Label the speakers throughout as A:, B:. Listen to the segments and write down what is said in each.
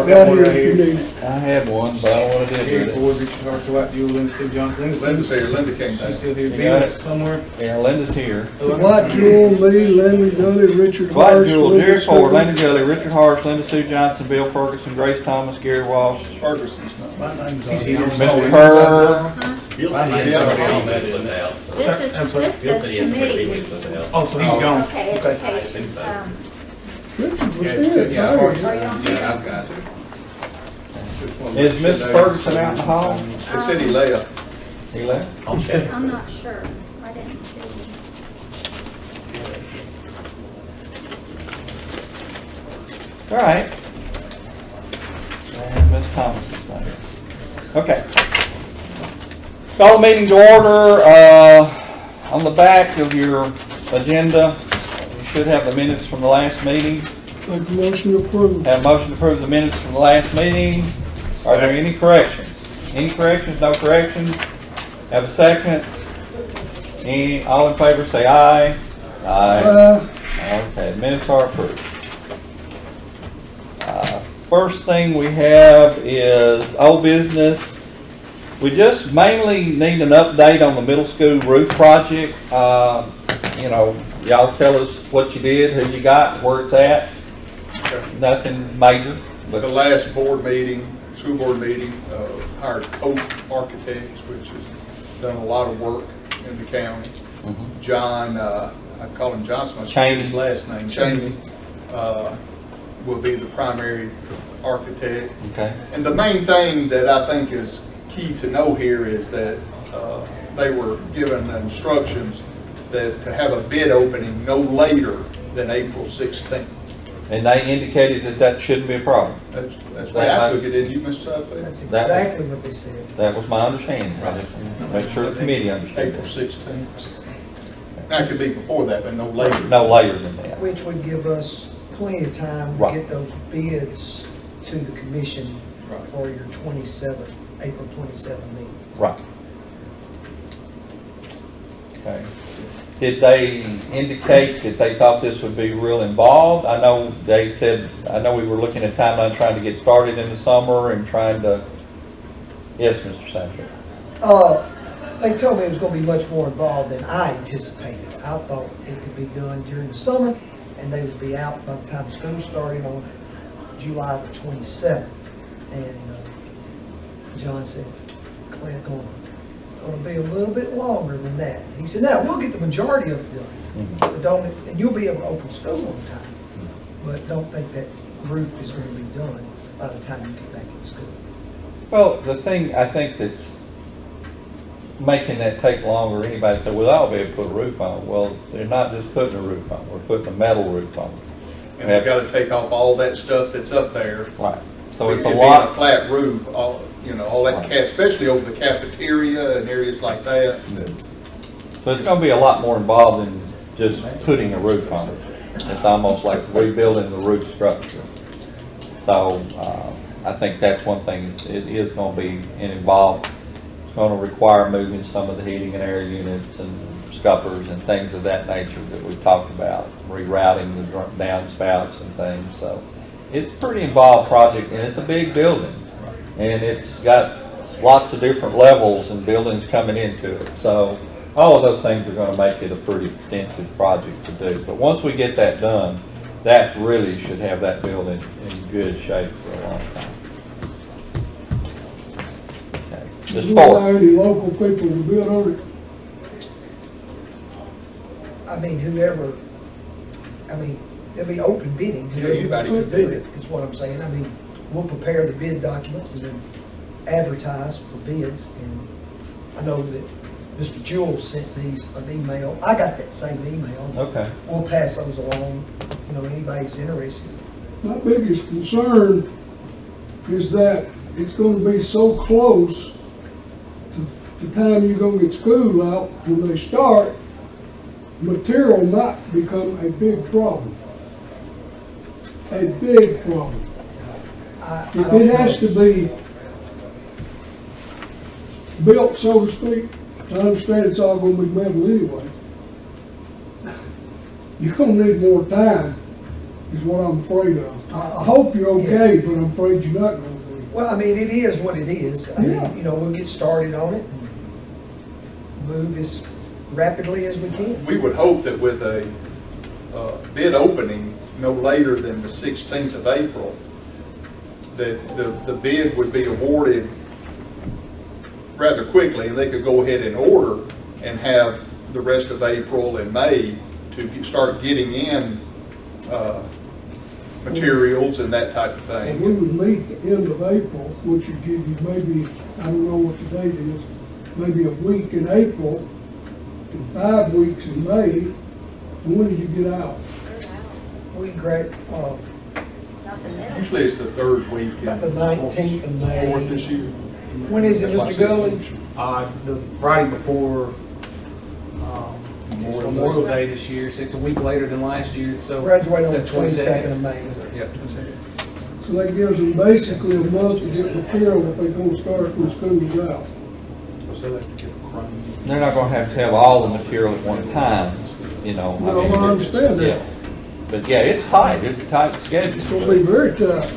A: got here if you need it.
B: I had one, but I don't want to do
C: Here
B: it.
C: for Richard Hart, White Jewel, Linda Sue Johnson.
D: Linda's here. Linda came
C: She's
D: down.
C: still here.
B: You got
C: Bill
B: it?
C: somewhere.
B: Yeah, Linda's here.
A: White Jewel, me, Linda Gully, Richard
B: White
A: Harsh,
B: Jewel,
A: Linda
B: Jerry Ford,
A: Sue.
B: Linda Gully, Richard Harsh, Linda Sue Johnson, Bill Ferguson, Grace Thomas, Gary Walsh,
D: Ferguson's not.
C: My name's on
D: He's
C: here.
D: here.
B: Mr. Kerr.
E: This says committee.
C: Oh, so he's gone.
E: Okay, education.
A: Richard was
C: Yeah,
A: here.
C: yeah,
A: Right.
D: Yeah, I've got it.
B: Is Mr. Ferguson out in the hall?
D: They said he left.
B: He left?
E: I'm not sure. I didn't see him.
B: All right. And Ms. Thomas is not here. Okay. Call the meeting to order. On the back of your agenda, you should have the minutes from the last meeting.
A: Make a motion to approve.
B: Have a motion to approve the minutes from the last meeting. Are there any corrections? Any corrections? No corrections? Have a second? Any, all in favor say aye. Aye. Okay, minutes are approved. First thing we have is old business. We just mainly need an update on the middle school roof project. You know, y'all tell us what you did, who you got, where it's at. Nothing major.
D: But the last board meeting, school board meeting, hired Coach Architects, which has done a lot of work in the county. John, I call him Johnson,
B: Chaney.
D: his last name, Chaney, will be the primary architect.
B: Okay.
D: And the main thing that I think is key to know here is that they were given instructions that to have a bid opening no later than April 16th.
B: And they indicated that that shouldn't be a problem.
D: That's the way I took it, didn't you, Mr. Satterfield?
F: That's exactly what they said.
B: That was my understanding. I just wanted to make sure the committee understood
D: April
B: that.
D: 16th. That could be before that, but no later.
B: No later than that.
F: Which would give us plenty of time to
B: Right.
F: get those bids to the commission
D: Right.
F: for your 27th, April 27th meeting.
B: Right. Okay. Did they indicate that they thought this would be real involved? I know they said, I know we were looking at timeline trying to get started in the summer and trying to, yes, Mr. Satterfield.
F: They told me it was going to be much more involved than I anticipated. I thought it could be done during the summer and they would be out by the time school started on July the 27th. And John said, Clint, going to be a little bit longer than that. He said, now we'll get the majority of it done, but don't, and you'll be able to open school on time, but don't think that roof is going to be done by the time you get back in school.
B: Well, the thing I think that's making that take longer, anybody said, well, I'll be able to put a roof on. Well, they're not just putting a roof on, we're putting a metal roof on.
D: And we've got to take off all that stuff that's up there.
B: Right. So it's a
D: Being
B: lot.
D: a flat roof, all, you know, all that, especially over the cafeteria and areas like that.
B: So it's going to be a lot more involved than just putting a roof on it. It's almost like rebuilding the roof structure. So I think that's one thing. It is going to be involved. It's going to require moving some of the heating and air units and scuppers and things of that nature that we've talked about, rerouting the downspouts and things. So it's a pretty involved project, and it's a big building, and it's got lots of different levels and buildings coming into it. So all of those things are going to make it a pretty extensive project to do. But once we get that done, that really should have that building in good shape for a long time. Okay. Just
A: You
B: forward.
A: hire any local people to build on it?
F: I mean, whoever, I mean, it'll be open bidding.
D: Yeah,
F: Whoever
D: anybody
F: wants to
D: can
F: do it, is what I'm saying. I mean, we'll prepare the bid documents and then advertise for bids. And I know that Mr. Jewell sent these an email. I got that same email.
B: Okay.
F: We'll pass those along, you know, anybody's interested.
A: My biggest concern is that it's going to be so close to the time you're going to get school out when they start. Material might become a big problem. A big problem.
F: I
A: If
F: don't
A: it has
F: know.
A: to be built, so to speak, I understand it's all going to be metal anyway. You're going to need more time is what I'm afraid of. I hope you're okay, but I'm afraid you're not gonna be.
F: Well, I mean, it is what it is. I
A: Yeah.
F: mean, you know, we'll get started on it and move as rapidly as we can.
D: We would hope that with a bid opening no later than the 16th of April, that the bid would be awarded rather quickly, and they could go ahead and order and have the rest of April and May to start getting in materials and that type of
A: And we
D: thing.
A: would meet the end of April, which would give you maybe, I don't know what the date is, maybe a week in April and 5 weeks in May. And when did you get out?
F: We great,
E: Not the middle.
D: Usually it's the third week. in
F: about the 19th of
D: fourth this
F: May.
D: year.
F: When is it, Mr. Gully?
C: The Friday before, Memorial Day this year, so it's a week later than last year, so.
F: Graduate on the
C: Is that
F: 22nd of May.
C: Yep, 22nd.
A: So that gives them basically a month to get material if they're gonna start when school is out.
D: So they'll have to get a crane.
B: They're not gonna have all the material at one time, you know.
A: No,
B: mean,
A: I understand that.
B: yeah. But yeah, it's tight, it's a tight
A: It's gonna be
B: schedule.
A: very tough.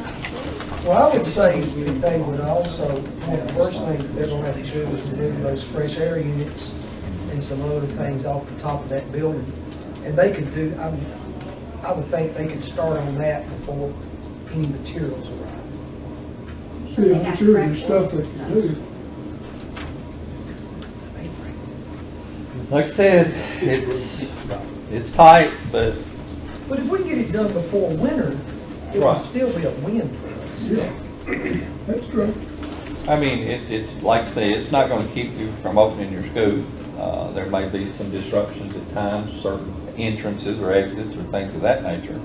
F: Well, I would say that they would also, one of the first things they're gonna have to do is remove those fresh air units and some other things off the top of that building. And they could do, I would think they could start on that before any materials arrive.
A: Yeah, I'm sure there's stuff they can do.
B: Like I said, it's tight, but
F: But if we can get it done before winter, it will
B: Right.
F: still be a win for us.
A: Yeah, that's true.
B: I mean, it's like I say, it's not gonna keep you from opening your school. There may be some disruptions at times, certain entrances or exits or things of that nature.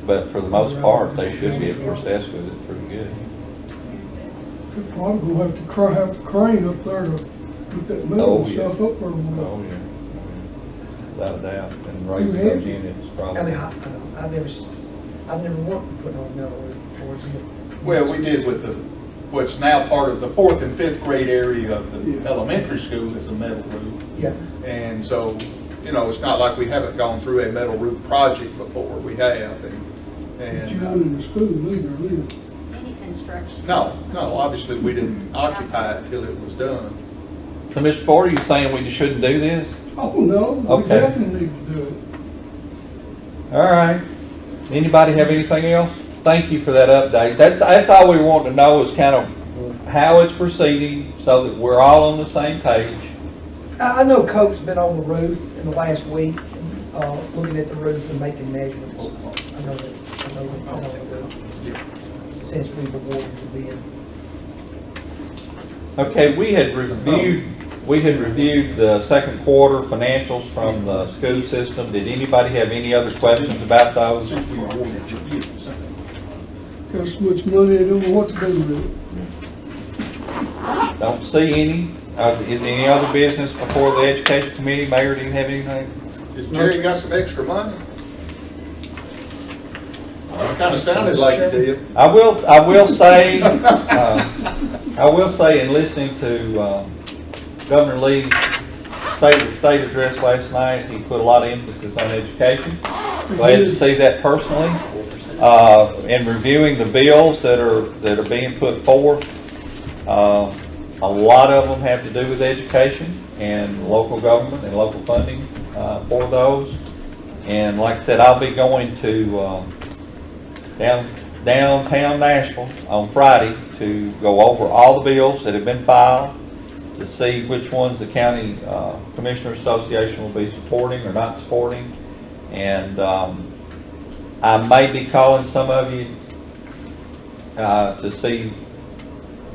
B: But for the most part, they should be able to process with it pretty good.
A: Could probably gonna have to have the crane up there to put that metal
B: Oh, yeah.
A: stuff up there.
B: Oh, yeah. Without a doubt. And raising those units
F: I
B: probably.
F: mean, I've never worked with putting on metal roof before.
D: Well, we did with what's now part of the 4th and 5th grade area of the
A: Yeah.
D: elementary school is a metal roof.
F: Yeah.
D: And so, you know, it's not like we haven't gone through a metal roof project before, we have,
A: But you
D: and,
A: went in the school either, did
E: Any construction.
D: no, obviously, we didn't occupy it till it was done.
B: So, Mr. Ford, are you saying we shouldn't do this?
A: Oh, no, we
B: Okay.
A: definitely need to do it.
B: All right. Anybody have anything else? Thank you for that update. That's all we want to know is kind of how it's proceeding so that we're all on the same page.
F: I know Cope's been on the roof in the last week, looking at the roof and making measurements. I know the roof, since we've awarded the bid.
B: Okay, we had reviewed the second quarter financials from the school system. Did anybody have any other questions about those?
D: Since we awarded your bids.
A: Got so much money, I don't know what to do with it.
B: Don't see any. Is there any other business before the education committee? Mayor, do you have anything?
D: Has Jerry got some extra money? Kinda sounded like he did.
B: I will say, in listening to Governor Lee's state address last night, he put a lot of emphasis on education. Glad to see that personally. In reviewing the bills that are being put forth, a lot of them have to do with education and local government and local funding for those. And like I said, I'll be going to downtown Nashville on Friday to go over all the bills that have been filed, to see which ones the County Commissioners Association will be supporting or not supporting. And I may be calling some of you to see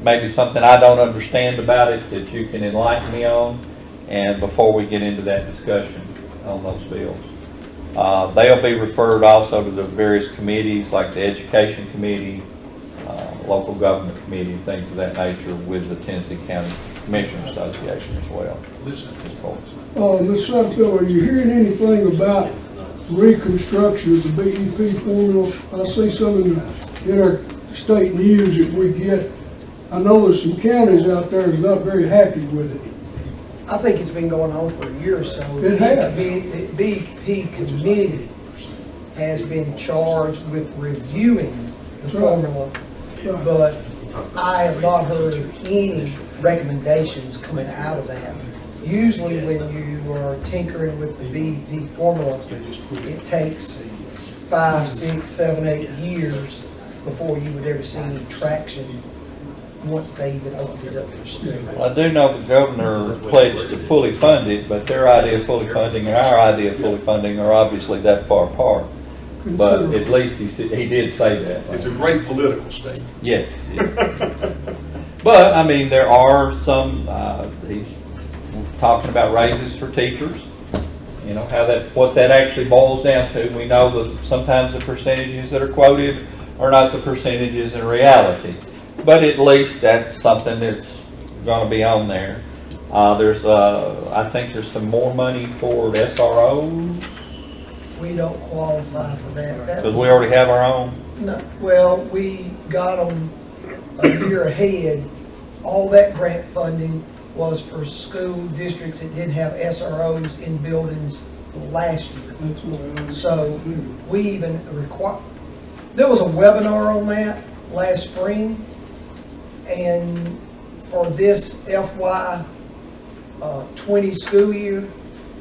B: maybe something I don't understand about it that you can enlighten me on, and before we get into that discussion on those bills. They'll be referred also to the various committees like the Education Committee, Local Government Committee, and things of that nature with the Tennessee County Commissioners Association as well.
D: Listen.
A: Ms. Satterfield, are you hearing anything about reconstruction of the BEP formula? I see some in our state news that we get. I know there's some counties out there that's not very happy with it.
F: I think it's been going on for a year or so.
A: It has.
F: The BP committee has been charged with reviewing the
A: Right.
F: formula,
A: Right.
F: but I have not heard of any recommendations coming out of that. Usually when you are tinkering with the BEP formula, it takes 5, 6, 7, 8 years before you would ever see any traction once they even opened it up for study.
B: Well, I do know the governor pledged to fully fund it, but their idea of fully funding and our idea of fully funding are obviously that far apart. But at least he did say that.
D: It's a great political statement.
B: Yes. But, I mean, there are some, he's talking about raises for teachers. You know, what that actually boils down to. We know that sometimes the percentages that are quoted are not the percentages in reality. But at least that's something that's going to be on there. I think there's some more money toward SROs.
F: We don't qualify for that.
B: Because we already have our own.
F: No, well, we got them a year ahead. All that grant funding was for school districts that didn't have SROs in buildings last year.
A: That's what I
F: So we even there was a webinar on that last spring, and for this FY 20 school year.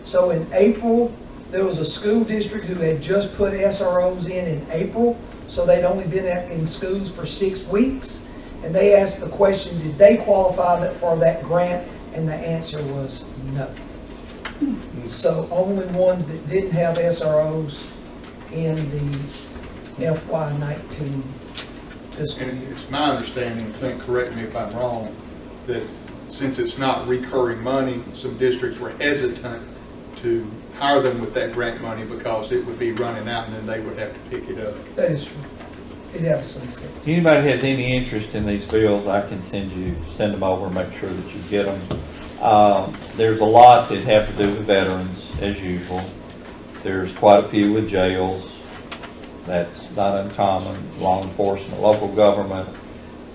F: So in April, there was a school district who had just put SROs in April, so they'd only been in schools for 6 weeks. And they asked the question, did they qualify for that grant? And the answer was no. So only ones that didn't have SROs in the FY19 fiscal
D: And
F: year.
D: it's my understanding, Clint, correct me if I'm wrong, that since it's not recurring money, some districts were hesitant to hire them with that grant money because it would be running out and then they would have to pick it up.
F: That is true. It has sunset.
B: If anybody has any interest in these bills, I can send them over and make sure that you get them. There's a lot that have to do with veterans, as usual. There's quite a few with jails. That's not uncommon. Law enforcement, local government.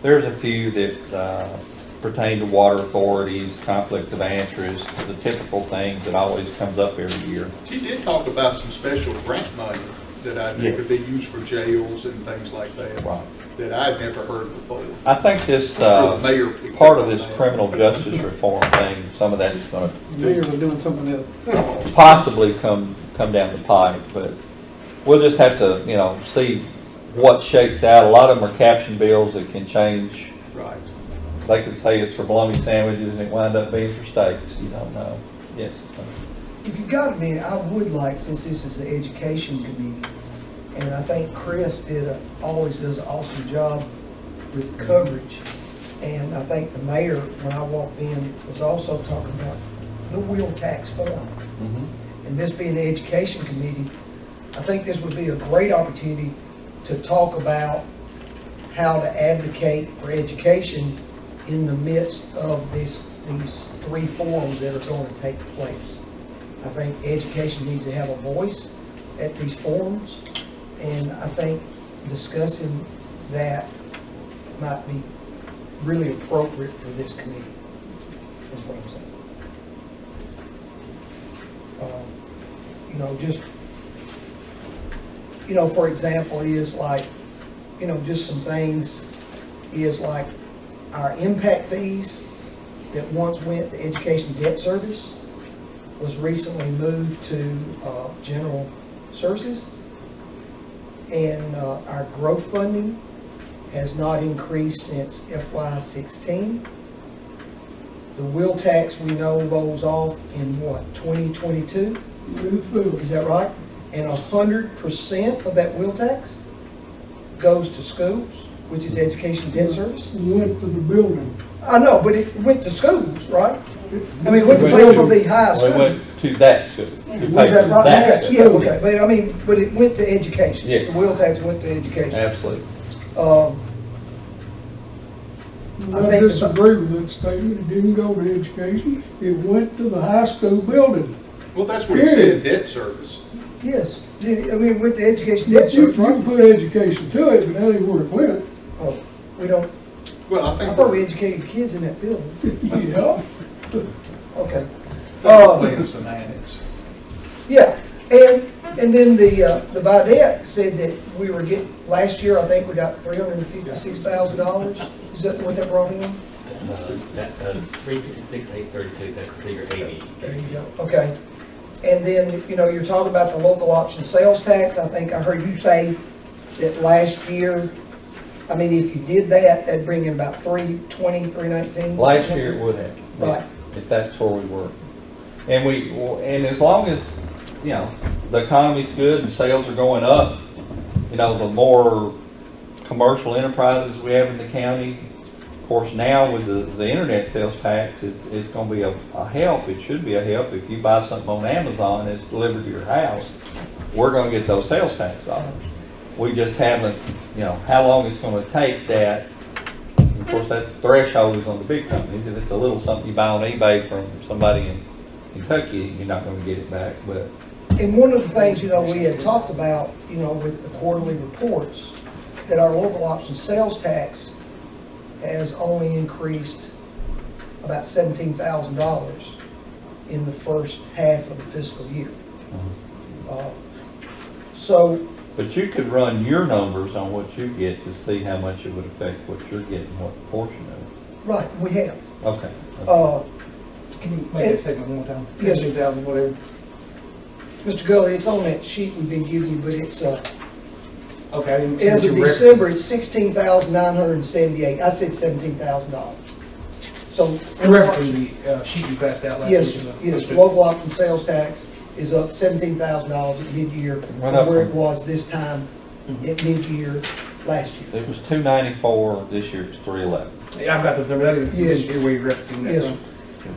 B: There's a few that pertain to water authorities, conflict of interest, the typical things that always comes up every year.
D: He did talk about some special grant money that could be used for jails and things like that,
B: Right.
D: that I'd never heard before.
B: I think this,
D: The mayor picked
B: part
D: up
B: of
D: on
B: this
D: that.
B: criminal justice reform thing, some of that is going
C: Mayor was doing something else.
B: to possibly come down the pipe, but we'll just have to, see what shakes out. A lot of them are caption bills that can change.
D: Right.
B: They could say it's for bologna sandwiches and it wind up being for steaks. You don't know. Yes.
F: If you've got a minute, I would like, since this is the education committee, and I think Chris always does an awesome job with coverage. And I think the mayor, when I walked in, was also talking about the wheel tax form.
B: Mm-hmm.
F: And this being the education committee, I think this would be a great opportunity to talk about how to advocate for education in the midst of these 3 forums that are going to take place. I think education needs to have a voice at these forums, and I think discussing that might be really appropriate for this committee, is what I'm saying. For example, is like, just some things is like our impact fees that once went to education debt service was recently moved to general services. And our growth funding has not increased since FY16. The wheel tax we know rolls off in what, 2022? Is that right? And 100% of that wheel tax goes to schools, which is education debt service.
A: It went to the building.
F: I know, but it went to schools, right? I mean, it went to pay for the high
B: Well,
F: school.
B: it went to that school. To pay
F: Was that
B: for
F: right?
B: that
F: Okay,
B: school.
F: yeah, okay, but it went to education.
B: Yeah.
F: The wheel tax went to education.
B: Absolutely.
A: I
F: think
A: disagree with that statement. It didn't go to education. It went to the high school building.
D: Well, that's what he said, debt service.
F: Yes, I mean, it went to education
A: But
F: debt
A: you
F: service, right?
A: can put education to it, but that ain't where it went.
F: Oh, we don't,
D: Well, I
F: I
D: think
F: thought we educated kids in that building.
A: Yeah.
F: Okay.
D: they're playing semantics.
F: Yeah, and And then the Vidette said that we were getting, last year, I think we got $356,000. Is that what that brought in?
G: That 356, 832, that's the figure 80.
F: There you go. Okay. And then, you know, you're talking about the local option sales tax. I think I heard you say that last year, I mean, if you did that, that'd bring in about 320, 319.
B: Last year it would have.
F: Right.
B: If that's where we were. And as long as, you know, the economy's good and sales are going up, you know, the more commercial enterprises we have in the county. Of course, now with the internet sales tax, it's going to be a help. It should be a help. If you buy something on Amazon and it's delivered to your house, we're going to get those sales tax dollars. We just haven't, you know, how long it's going to take that. Of course, that threshold is on the big companies. If it's a little something you buy on eBay from somebody in Kentucky, you're not going to get it back. But
F: and one of the things, you know, we had talked about, you know, with the quarterly reports, that our local option sales tax has only increased about $17,000 in the first half of the fiscal year.
B: But you could run your numbers on what you get to see how much it would affect what you're getting, what portion of it.
F: Right, we have.
B: Okay.
C: Can you make that statement one more time?
F: Yes.
C: 17,000, whatever.
F: Mr. Gully, it's on that sheet we've been giving you, but it's,
C: Okay, I didn't see
F: as
C: what
F: of
C: you
F: December, it's $16,978. I said $17,000. So.
C: You're referencing the sheet you passed out last
F: Yes,
C: week.
F: yes, local option sales tax is up $17,000 at mid-year from where it was this time at mid-year last year.
B: It was $294. This year it's $311.
C: Yeah, I've got those numbers.
F: Yes.
C: Hear where you're referencing that
F: Yes,
C: from.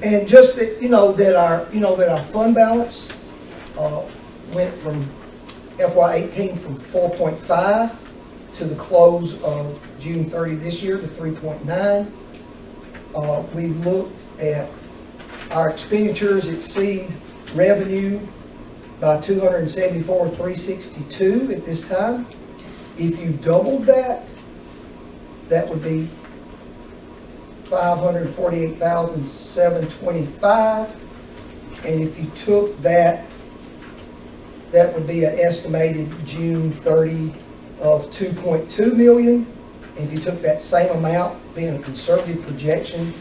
F: and just that, you know, that our fund balance went from FY18 from 4.5 to the close of June 30 this year to 3.9. We looked at our expenditures exceed revenue by 274,362 at this time. If you doubled that, that would be 548,725. And if you took that, that would be an estimated June 30 of 2.2 million. And if you took that same amount, being a conservative projection,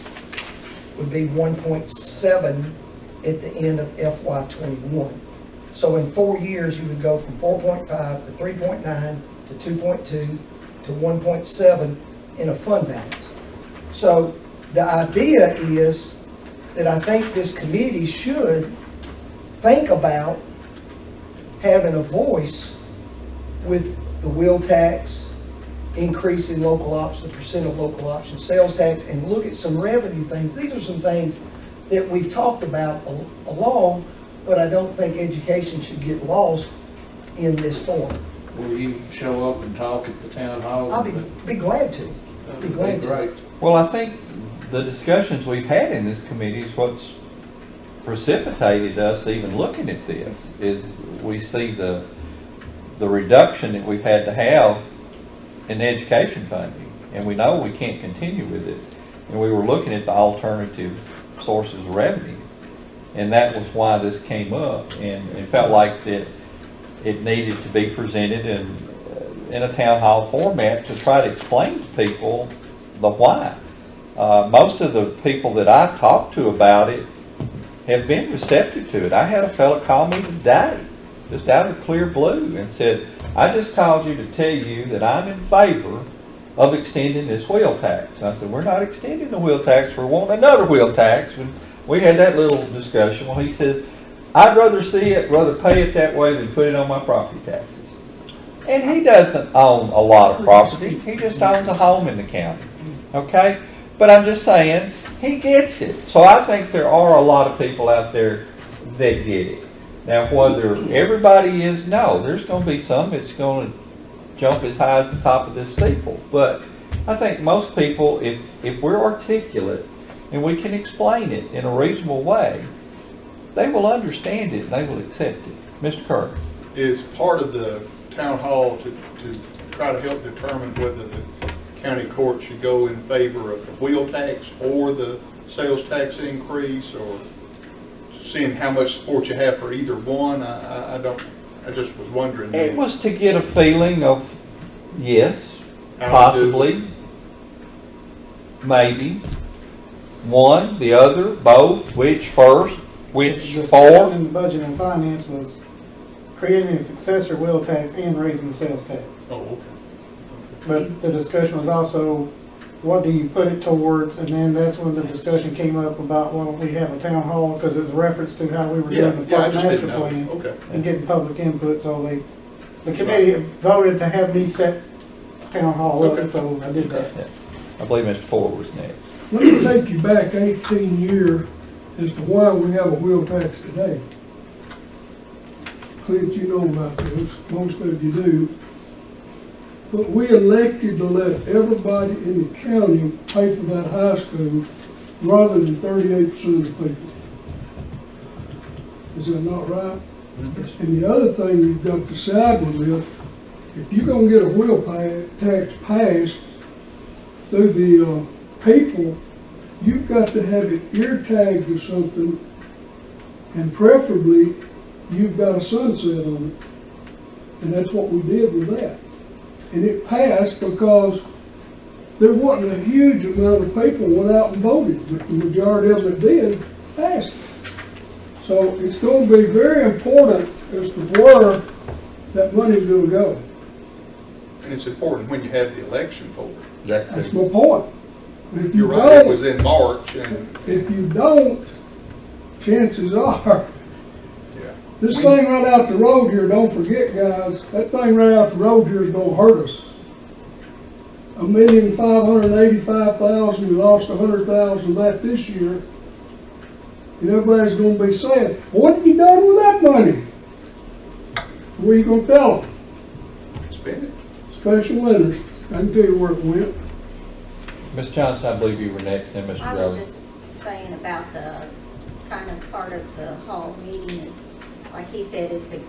F: would be 1.7 at the end of FY21. So in 4 years, you would go from 4.5 to 3.9 to 2.2 to 1.7 in a fund balance. So the idea is that I think this committee should think about having a voice with the wheel tax, increasing local option, the percent of local option sales tax, and look at some revenue things. These are some things that we've talked about along, but I don't think education should get lost in this forum.
H: Will you show up and talk at the town hall?
F: I'll be glad to. Be glad to.
H: Great.
B: Well, I think the discussions we've had in this committee is what's precipitated us even looking at this, is we see the reduction that we've had to have in the education funding, and we know we can't continue with it. And we were looking at the alternative sources of revenue, and that was why this came up, and it felt like that it needed to be presented in a town hall format to try to explain to people the why. Most of the people that I've talked to about it have been receptive to it. I had a fellow call me today, just out of clear blue, and said, I just called you to tell you that I'm in favor of extending this wheel tax. And I said, we're not extending the wheel tax, we're wanting another wheel tax. And we had that little discussion. Well, he says, I'd rather see it, rather pay it that way than put it on my property taxes. And he doesn't own a lot of property. He just owns a home in the county. Okay? But I'm just saying, he gets it. So I think there are a lot of people out there that get it. Now, whether everybody is, no, there's going to be some that's going to jump as high as the top of this steeple. But I think most people, if we're articulate and we can explain it in a reasonable way, they will understand it and they will accept it. Mr. Kerr.
D: Is part of the town hall to try to help determine whether the county court should go in favor of the wheel tax or the sales tax increase, or seeing how much support you have for either one. I don't I just was wondering.
B: It was to get a feeling of, yes,
D: how to do
B: possibly, maybe, one, the other, both, which first, which
I: The
B: for.
I: discussion in the budget and finance was creating a successor will tax and raising the sales tax.
G: Oh, okay.
I: But the discussion was also, what do you put it towards? And then that's when the discussion came up about, well, we have a town hall, because it was reference to how we were
D: Yeah,
I: doing the
D: yeah, I
I: park
D: just
I: master
D: didn't know.
I: plan
D: Okay.
I: and getting public input, so the committee voted to have me set town hall
D: Okay.
I: up, so I did that.
B: I believe Mr. Ford was next.
A: Let me take you back 18 years as to why we have a wheel tax today. Clint, you know about this, most of you do. But we elected to let everybody in the county pay for that high school rather than 38% of the people. Is that not right? And the other thing you've got to side with, if you're gonna get a wheel tax passed through the people, you've got to have it ear tagged or something, and preferably you've got a sunset on it. And that's what we did with that. And it passed because there wasn't a huge amount of people went out and voted, but the majority of them that did passed it. So it's going to be very important as to where that money's going to go.
D: And it's important when you have the election for it.
A: That's my point. If you
D: You're right, it
A: don't,
D: was in March and,
A: if you don't, chances are,
D: yeah.
A: this thing right out the road here, don't forget guys, that thing right out the road here is gonna hurt us. 1,585,000, we lost 100,000 that this year. And everybody's gonna be saying, what have you done with that money? What are you gonna tell them?
D: Spend it.
A: Special interest, I can tell you where it went.
B: Ms. Johnson, I believe you were next, and Mr.
E: I was
B: Rose.
E: just saying about the kind of part of the hall meeting is, like he said, is to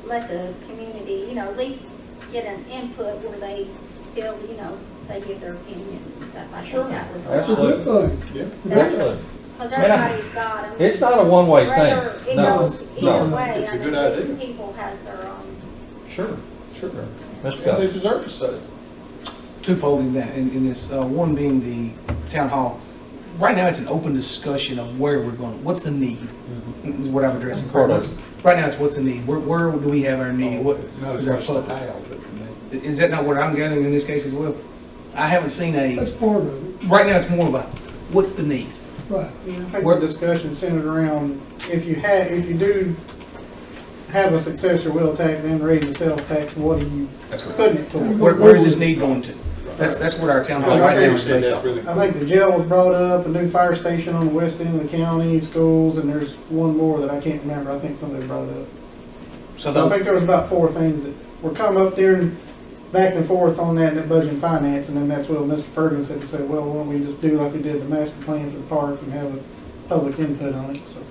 E: let the community, you know, at least get an input where they feel, you know, they give their opinions and stuff. I think that was a
A: That's a
E: lot.
A: good thing.
D: Yeah.
B: Absolutely.
E: Because everybody's got, I mean,
B: It's not a one-way
E: whether
B: thing.
E: it
B: No,
E: goes either
B: no.
E: way.
D: It's a
E: I mean,
D: good
E: each
D: idea.
E: people has their own.
B: Sure, sure. Mr.
D: And they
B: Guy.
D: deserve to say.
C: Twofold in that, in this, one being the town hall. Right now, it's an open discussion of where we're going, what's the need, is what I'm addressing.
B: Part of
C: Right now, it's what's the need, where do we have our need, what
D: Not as
C: is our
D: much the
C: public?
D: how, but
C: Is that not what I'm gathering in this case as well? I haven't seen
A: That's
C: a,
A: part of it,
C: right now, it's more about, what's the need?
A: right.
I: I think the discussion centered around, if you do have a successor will tax and raise the sales tax, what are you
C: That's what,
I: putting it towards?
C: where is this need going to? That's what our town hall
D: I
C: right
D: think
C: now
D: you
C: is
D: said
C: based
D: that
C: off.
D: really.
I: I think the jail was brought up, a new fire station on the west end of the county, schools, and there's one more that I can't remember. I think somebody brought it up.
C: So
I: I think there was about 4 things that were come up there and back and forth on that in the budget and finance, and then that's what Mr. Ferguson said, well, why don't we just do like we did the master plan for the park and have a public input on it, so.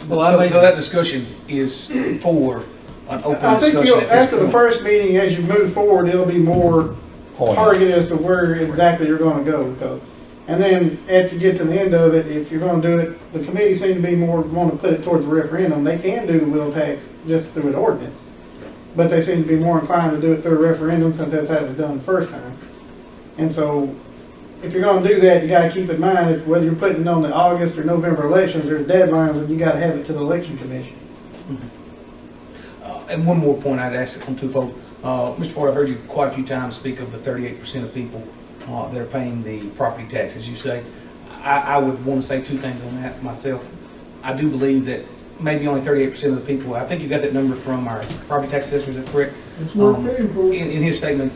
C: so that discussion is for an open
I: I think
C: discussion at this
I: after the
C: point.
I: first meeting, as you move forward, it'll be more
B: Point.
I: targeted as to where exactly you're gonna go, because, and then after you get to the end of it, if you're gonna do it, the committee seems to be more, want to put it towards the referendum. They can do the wheel tax just through an ordinance, but they seem to be more inclined to do it through a referendum since that's how it was done the first time. And so, if you're gonna do that, you gotta keep in mind, if whether you're putting it on the August or November elections, there's deadlines when you gotta have it to the election commission.
C: And one more point I'd ask on twofold. Mr. Ford, I've heard you quite a few times speak of the 38% of people that are paying the property tax, as you say. I would want to say 2 things on that myself. I do believe that maybe only 38% of the people, I think you got that number from our property tax assessor, is that correct?
A: That's where it came from.
C: In his statement,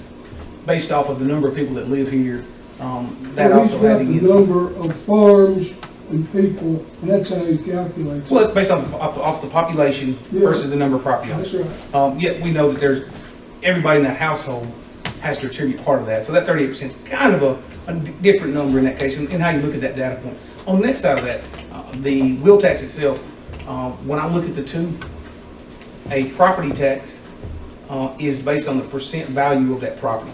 C: based off of the number of people that live here, that
A: Well, he's
C: also
A: got
C: adding
A: the
C: in.
A: number of farms and people, and that's how he calculates
C: Well,
A: it.
C: it's based off the population
A: Yeah.
C: versus the number of property
A: That's
C: owners.
A: right.
C: Yet we know that there's, everybody in that household has to attribute part of that. So that 38% is kind of a different number in that case, and how you look at that data point. On the next side of that, the wheel tax itself, when I look at the two, a property tax is based on the percent value of that property.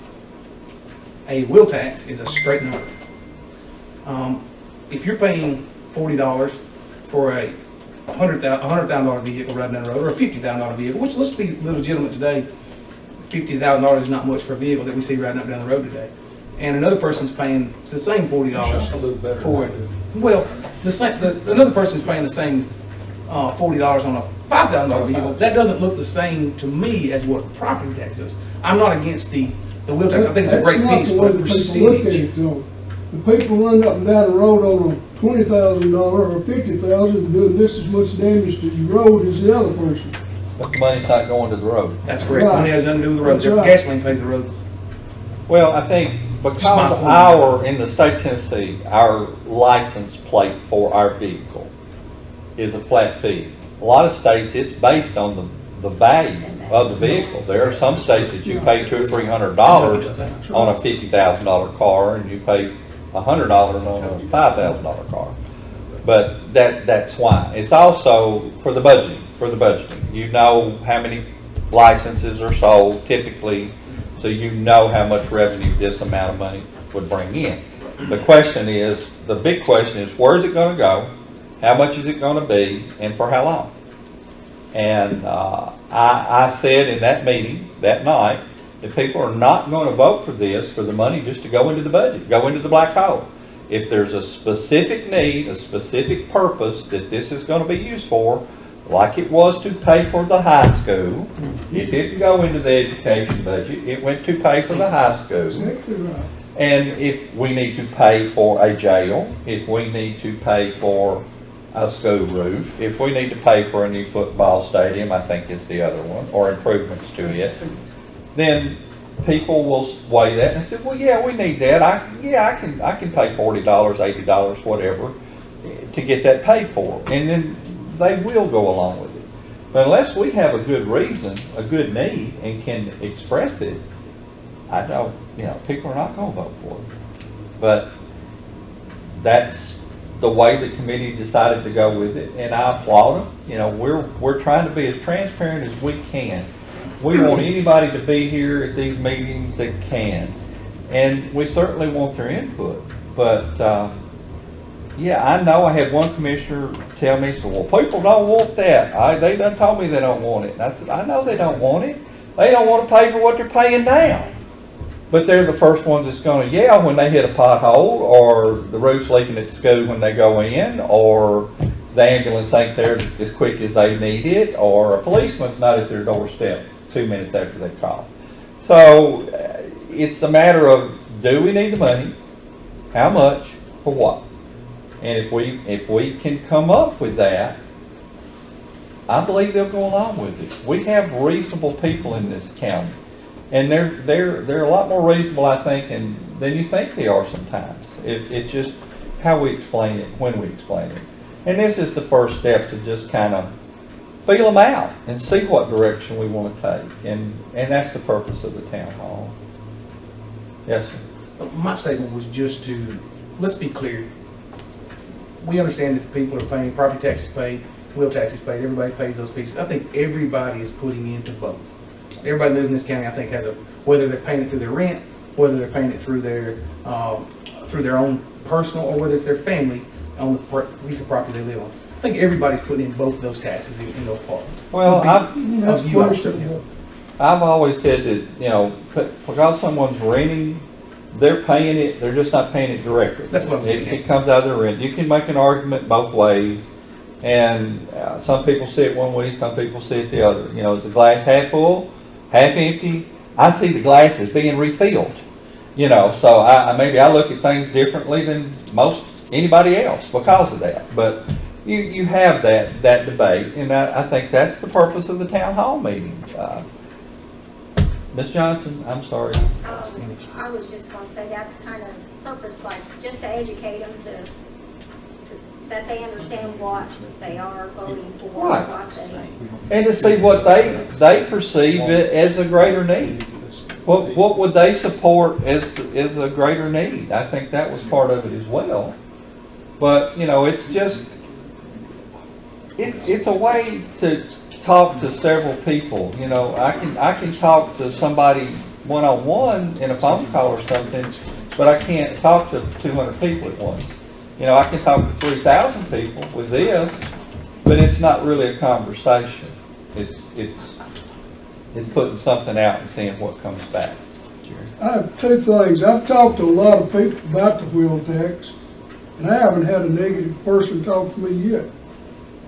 C: A wheel tax is a straight number. If you're paying $40 for a $100,000 vehicle riding down the road, or a $50,000 vehicle, which, let's be legitimate today, $50,000 is not much for a vehicle that we see riding up down the road today. And another person's paying the same $40 for it. Well, another person's paying the same $40 on a $5,000 vehicle. That doesn't look the same to me as what property tax does. I'm not against the wheel tax. I think it's a great piece, but percentage.
A: The people running up and down the road on a $20,000 or $50,000 doing just as much damage to the road as the other person.
B: But the money's not going to the road.
C: That's correct.
A: Right.
C: Money has nothing to do with the road.
A: That's right.
C: Gasoline pays the road.
B: Well, I think because in the state of Tennessee, our license plate for our vehicle is a flat fee. A lot of states, it's based on the value of the vehicle. There are some states that you pay $200 or $300 on a $50,000 car, and you pay $100 on a $5,000 car. But that's why. It's also for the budgeting. You know how many licenses are sold typically, so you know how much revenue this amount of money would bring in. The big question is, where is it going to go? How much is it going to be, and for how long? And I said in that meeting that night that people are not going to vote for this for the money just to go into the budget, go into the black hole. If there's a specific need, a specific purpose that this is going to be used for, like it was to pay for the high school, it didn't go into the education budget, it went to pay for the high school. And if we need to pay for a jail, if we need to pay for a school roof, if we need to pay for a new football stadium, I think is the other one, or improvements to it, then people will weigh that and say, well, yeah, we need that. I can pay $40, $80, whatever, to get that paid for. And then they will go along with it. But unless we have a good reason, a good need, and can express it, people are not going to vote for it. But that's the way the committee decided to go with it, and I applaud them. We're trying to be as transparent as we can. We want anybody to be here at these meetings that can, and we certainly want their input. But I know I had one commissioner tell me, well, people don't want that. They done told me they don't want it. And I said, I know they don't want it. They don't want to pay for what they're paying now. But they're the first ones that's going to yell when they hit a pothole, or the roof's leaking at the school when they go in, or the ambulance ain't there as quick as they need it, or a policeman's not at their doorstep 2 minutes after they call. So it's a matter of, do we need the money? How much? For what? And if we can come up with that, I believe they'll go along with it. We have reasonable people in this county. And they're a lot more reasonable, I think, than you think they are sometimes. It's just how we explain it, when we explain it. And this is the first step to just kind of feel them out and see what direction we want to take. And that's the purpose of the town hall. Yes, sir.
C: My statement was just to, let's be clear. We understand that people are paying, property taxes paid, wheel taxes paid, everybody pays those pieces. I think everybody is putting into both. Everybody lives in this county, I think, has whether they're paying it through their rent, whether they're paying it through their own personal, or whether it's their family on the piece of property they live on. I think everybody's putting in both of those taxes in those parts.
B: Well, I've always said that, because someone's renting, they're paying it, they're just not paying it directly.
C: That's what I'm thinking.
B: It comes out of their rent. You can make an argument both ways. And some people see it one way, some people see it the other. Is the glass half full, half empty? I see the glass as being refilled. So maybe I look at things differently than most anybody else because of that. But you have that debate, and I think that's the purpose of the town hall meeting. Ms. Johnson, I'm sorry.
E: I was just going to say that's kind of purpose, like just to educate them that they understand what they are voting for.
B: Right. And to see what they perceive as a greater need. What would they support as a greater need? I think that was part of it as well. But it's just it's a way to talk to several people. I can talk to somebody one-on-one in a phone call or something, but I can't talk to 200 people at once. I can talk to 3,000 people with this, But it's not really a conversation. It's putting something out and seeing what comes back. Jerry.
A: I have two things. I've talked to a lot of people about the wheel tax, and I haven't had a negative person talk to me yet.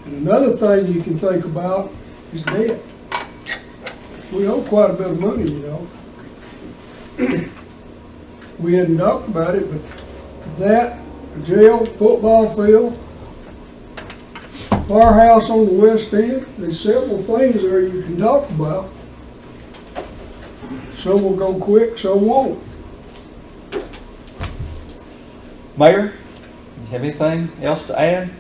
A: And another thing you can think about is debt. We owe quite a bit of money, you know. We hadn't talked about it, but that, a jail, football field, firehouse on the west end, there's several things there you can talk about. Some will go quick, some won't.
B: Mayor, you have anything else to add?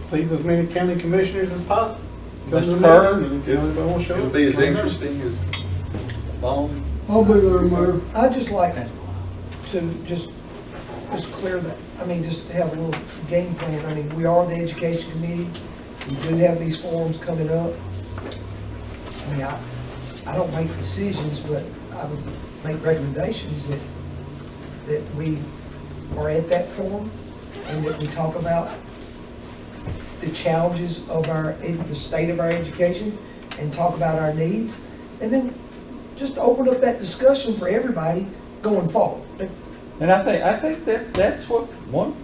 I: Please as many county commissioners as possible. Come to the
B: Mr. Kerr?
I: meeting, and if anybody wants to show
D: It'll
I: up,
D: be as
I: come there.
D: interesting as long.
A: I'll be there, Mayor.
F: I'd just like to just clear that, I mean, just have a little game plan. I mean, we are the education committee. We do have these forums coming up. I mean, I don't make decisions, but I would make recommendations that we are at that forum and that we talk about the challenges of the state of our education and talk about our needs. And then just open up that discussion for everybody going forward.
B: And I think that's what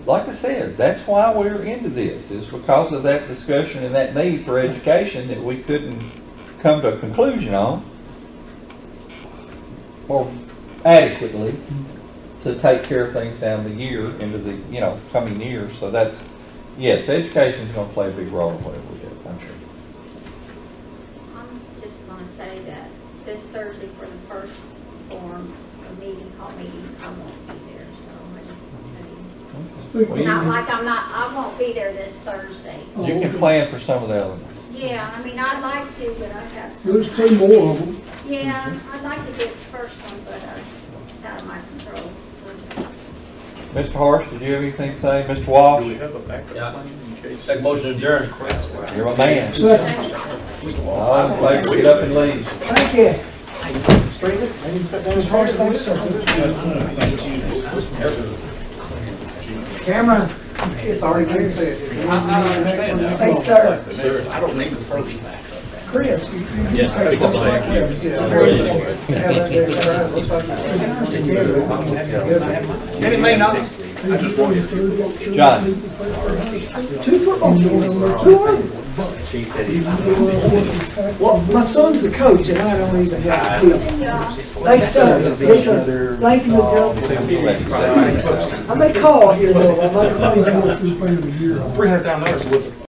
B: like I said, that's why we're into this, is because of that discussion and that need for education that we couldn't come to a conclusion on, or adequately to take care of things down the year into the coming years. So that's, yes, education is going to play a big role in whatever we do. I'm sure.
E: I'm just gonna say that this Thursday for the first forum, call meeting, I won't be there, so I just want to tell you. It's not like I won't be there this Thursday.
B: You can plan for some of the other ones.
E: Yeah, I mean, I'd like to, but I have some.
A: There's two more of them.
E: Yeah, I'd like to get the first one, but it's out of my control. So.
B: Mr. Harsh, did you have anything to say? Mr. Walsh?
D: Do we have a backup plan in case?
G: Make a motion to adjourn.
B: You're my man.
A: Second.
B: All in favor, get up and leave.
F: Thank you. Straighten it. I need to sit down. Mr. Harsh, thanks, sir. Camera.
I: It's already been said.
F: Thanks, sir.
G: Sir, I don't need the first.
F: Chris.
G: Yes.
D: Anything else?
B: John?
F: Two football teams. Who are you? Well, my son's the coach, and I don't even have to teach. Thanks, sir. Yes, sir. Thank you, Ms. Johnson. I may call here, though. I might phone call.
C: $300,000 with